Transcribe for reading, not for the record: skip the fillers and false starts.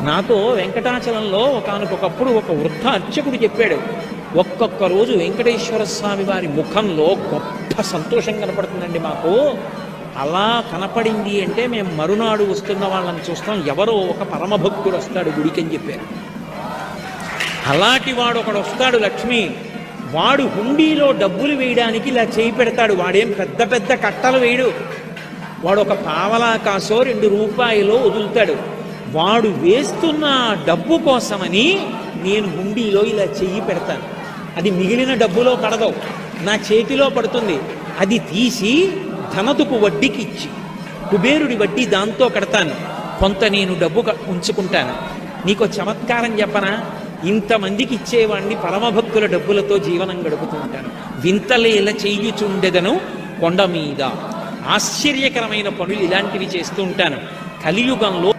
నాతో వెంకటాచలంలో ఒకానొకప్పుడు ఒక వృద్ధ అర్చకుడు చెప్పాడు, ఒక్కొక్క రోజు వెంకటేశ్వర స్వామి వారి ముఖంలో గొప్ప సంతోషం కనపడుతుందండి మాకు. అలా కనపడింది అంటే మేము మరునాడు వస్తున్న వాళ్ళని చూస్తాం, ఎవరో ఒక పరమభక్తుడు వస్తాడు గుడికి అని చెప్పారు. అలాంటి వాడు ఒకడు వస్తాడు, లక్ష్మి. వాడు హుండీలో డబ్బులు వేయడానికి ఇలా చేయి పెడతాడు. వాడేం పెద్ద పెద్ద కట్టలు వేయడు. వాడు ఒక పావలా కాసో 2 రూపాయలు వదులుతాడు. వాడు వేస్తున్న డబ్బు కోసమని నేను హుండీలో ఇలా చెయ్యి పెడతాను. అది మిగిలిన డబ్బులో పడదు, నా చేతిలో పడుతుంది. అది తీసి ధనదుకు వడ్డీకి ఇచ్చి కుబేరుడి వడ్డీ దాంతో కడతాను. కొంత నేను డబ్బు ఉంచుకుంటాను. నీకు చమత్కారం చెప్పనా, ఇంతమందికి ఇచ్చేవాడిని పరమభక్తుల డబ్బులతో జీవనం గడుపుతూ ఉంటాను. వింతలేల చెయ్యుచుండెదను కొండ మీద. ఆశ్చర్యకరమైన పనులు ఇలాంటివి చేస్తూ ఉంటాను. కలియుగంలో